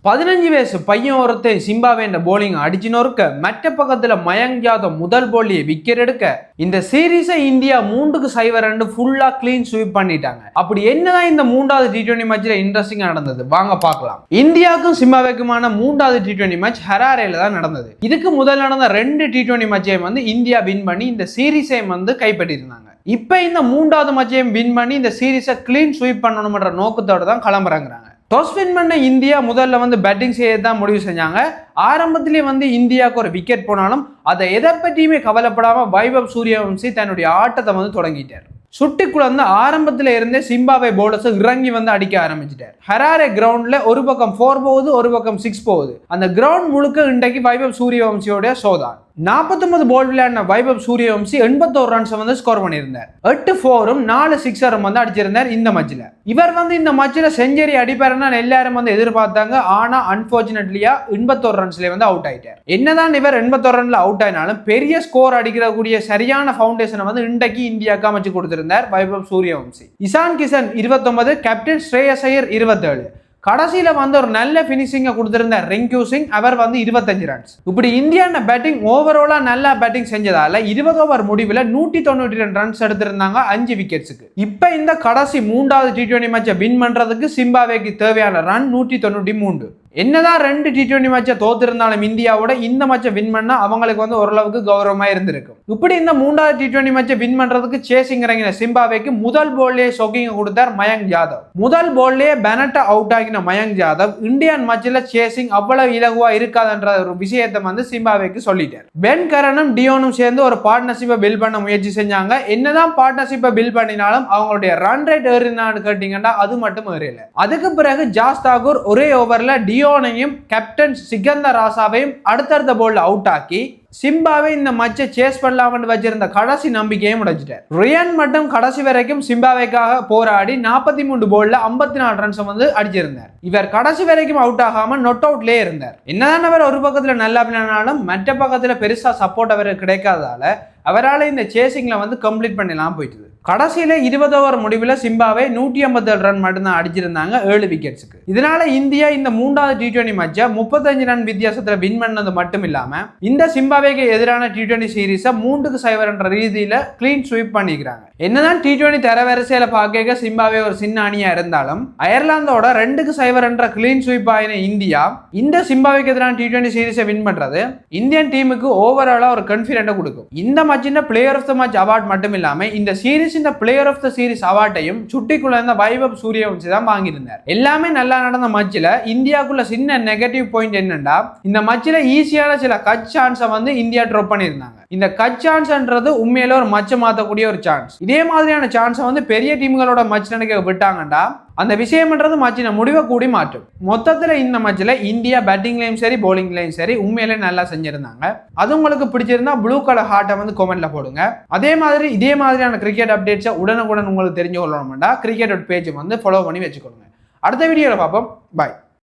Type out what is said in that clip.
15 வயசு பையன் ஒருத்தன் சிம்பாப்வே போலிங் அடிச்சினோருக்க மற்ற பக்கத்துல மயங்க் யாதவ் முதல் போலியை விக்கெட் எடுக்க இந்த சீரீஸை இந்தியா 3-0 ஃபுல்லா கிளீன் ஸ்வீப் பண்ணிட்டாங்க. அப்படி என்னதான் இந்த மூன்றாவது T20 மேட்ச்ல இன்ட்ரெஸ்டிங்கா நடந்தது வாங்க பார்க்கலாம். இந்தியாவுக்கும் சிம்பாப்வேக்குமான மூன்றாவது T20 மேட்ச் ஹராரேல தான் நடந்தது. இதுக்கு முதல் நடந்த 2 T20 மேட்சையும் இந்தியா வின் பண்ணி இந்த சீரீஸை கைப்பற்றியிருந்தாங்க. இப்ப இந்த மூன்றாவது மேட்சையும் வின் பண்ணி இந்த சீரீஸை கிளீன் ஸ்வீப் பண்ணணும்ன்ற நோக்கத்தோட தான் கிளம்புறாங்க. டாஸ் வின் பண்ண இந்தியா முதல்ல பேட்டிங் செய்ய தான் முடிவு செஞ்சாங்க. ஆரம்பத்திலே இந்தியாவுக்கு ஒரு விக்கெட் போனாலும் அதை எதை பற்றியுமே கவலைப்படாம வைபவ் சூரியவம்சி தன்னுடைய ஆட்டத்தை தொடங்கிட்டார். சுட்டி குழந்தை ஆரம்பத்துல இருந்தே சிம்பாப்வே பவுலர்ஸ் இறங்கி அடிக்க ஆரம்பிச்சிட்டார். ஹராரே கிரவுண்ட்ல ஒரு பக்கம் 4 போகுது, ஒரு பக்கம் 6 போகுது. அந்த கிரவுண்ட் முழுக்க இன்றைக்கு வைபவ் சூரியவம்சியோட சோதான். 49 பால் விளையாடின வைபவ் சூரியவம்சி 81 ரன்ஸ் ஸ்கோர் பண்ணியிருந்தார். 8 4ம் 4 6ரும் அடிச்சிருந்தார் இந்த மேட்ச்ல. இவர் இந்த மேட்ச்ல செஞ்சுரி அடிப்பாருன்னா எல்லாரும் எதிர்பார்த்தாங்க. ஆனா அன்பார்ச்சுனேட்லியா 81 ரன்ஸ்ல அவுட் ஆயிட்டார். என்னதான் இவர் 81 ரன்ல அவுட் ஆயினாலும் பெரிய ஸ்கோர் அடிக்கக்கூடிய சரியான பவுண்டேஷனை இன்றைக்கு இந்தியாவுக்கு அமைச்சு கொடுத்திருந்தார் வைபவ் சூரியவம்சி. இசான் கிஷன் 29, கேப்டன் ஸ்ரேயஸ் ஐயர் 27. கடைசியில ஒரு நல்ல பினிஷிங்கை கொடுத்திருந்தார் ரிங்கு சிங். அவர் 25 ரன்ஸ். இப்படி இந்தியான பேட்டிங் ஓவராலா நல்லா பேட்டிங் செஞ்சதால 20 ஓவர் முடிவில் 192 ரன்ஸ் எடுத்திருந்தாங்க 5 விக்கெட்ஸுக்கு. இப்ப இந்த கடைசி மூன்றாவது T20 மேட்சை வின் பண்றதுக்கு சிம்பாப்வேக்கு தேவையான ரன் 193. என்னதான் 2 T20 மேட்சை தோத்திருந்தாலும் இந்தியாவோட இந்த மேட்சை வின் பண்ணா அவங்களுக்கு ஓரளவுக்கு கௌரவமா இருந்திருக்கும். இப்படி இந்த மூன்றாவது T20 மேட்சை வின் பண்றதுக்கு சேசிங் இறங்கின சிம்பாப்வேக்கு முதல் போல்லே ஷாக்கிங் கொடுத்தார் மயங்க் யாதவ். முதல் போல்லே பெனட்டை அவுட் ஆகின மயங்க் யாதவ் இந்தியன் மேட்ச்ல சேசிங் அவ்வளவு இலகுவா இருக்காதுன்ற ஒரு விஷயத்தை சிம்பாப்வேக்கு சொல்லிட்டார். பென் கரனும் டியோனும் சேர்ந்து ஒரு பார்ட்னர்ஷிப்பை பில்ட் பண்ண முயற்சி செஞ்சாங்க. என்னதான் பார்ட்னர்ஷிப்பை பில்ட் பண்ணினாலும் அவங்களுடைய ரன் ரேட் ஏறினான்னு கேட்டீங்கன்னா அது மட்டும் ஏறல. அதுக்கு பிறகு ஜாஸ் தாக்கூர் ஒரே ஓவர்ல டியோனையும் கேப்டன் சிகந்தர் ராசாவையும் அடுத்தடுத்த போல்ல அவுட் ஆக்கி சிம்பாவே இந்த மேட்சை சேஸ் பண்ணலாம்னு வச்சிருந்த கடைசி நம்பிக்கையும் உடைச்சிட்டார். ரியான் மட்டும் கடைசி வரைக்கும் சிம்பாவேக்காக போராடி 43 போல்ல 54 ரன்ஸ் அடிச்சிருந்தார். இவர் கடைசி வரைக்கும் அவுட் ஆகாம நொட் அவுட்லயே இருந்தார். என்னதான் அவர் ஒரு பக்கத்துல நல்லா விளையாடினாலும் மற்ற பக்கத்துல பெருசா சப்போர்ட் அவருக்கு கிடைக்காததால அவரால் இந்த சேசிங்ல கம்ப்ளீட் பண்ணலாம் போயிட்டு. கடைசியில 20 ஓவர் முடிவில் சிம்பாவே 157 ரன் மட்டும்தான் அடிச்சிருந்தாங்க 7 விக்கெட்ஸுக்கு. இதனால இந்தியா இந்த மூன்றாவது T20 மேட்சை 35 ரன் வித்தியாசத்துல வின் பண்ணது மட்டும் இல்லாம இந்த சிம்பாவேக்கு எதிரான T20 சீரீஸை 3-0 ரீதியில கிளீன் ஸ்வீப் பண்ணிக்கிறாங்க. என்னதான் T20 தரவரிசையில பார்க்க சிம்பாவே ஒரு சின்ன அணியா இருந்தாலும் அயர்லாந்தோட 2-0 கிளீன் ஸ்வீப் ஆயின இந்தியா இந்த சிம்பாவேக்கு எதிரான T20 சீரீஸை வின் பண்றது இந்தியன் டீமுக்கு ஓவராலா ஒரு கான்ஃபிடென்ட்டை கொடுக்கும். இந்த மேட்சின் player of the match award மட்டும் இல்லாம இந்த சீரீஸ் இந்த பிளேயர் ஆஃப் த சீரிஸ் அவார்டையும் சுட்டிக்குள்ள வைபவ் சூரியவம்சி தான் வாங்கியிருந்தார். எல்லாமே நல்லா நடந்த மேட்ச்ல இந்தியாவுக்குள்ள சின்ன நெகட்டிவ் பாயிண்ட் என்னன்னா இந்த மேட்ச்ல ஈஸியான சில கட் சான்ஸை இந்தியா ட்ராப் பண்ணியிருந்தாங்க. இந்த கட் சான்ஸ்ன்றது உண்மையில ஒரு மேட்சை மாற்றக்கூடிய ஒரு சான்ஸ். இதே மாதிரியான சான்ஸை பெரிய டீம்களோட மேட்ச் நடக்க விட்டாங்கன்னா அந்த விஷயம்ன்றது மேட்சின முடிவை கூடி மாற்றும். மொத்தத்துல இந்த மேட்ச்ல இந்தியா பேட்டிங்லயும் சரி பவுலிங்லயும் சரி உண்மையிலே நல்லா செஞ்சிருந்தாங்க. அது உங்களுக்கு பிடிச்சிருந்தா ப்ளூ கலர் ஹார்ட்டை கமெண்ட்ல போடுங்க. இதே மாதிரியான கிரிக்கெட் அப்டேட்ஸை உடனுக்குடன் உங்களுக்கு தெரிஞ்சு கொள்ளணும்னா கிரிக்கெட் பேஜ் ஃபாலோ பண்ணி வச்சுக்கோங்க. அடுத்த வீடியோல பார்ப்போம். பாய்.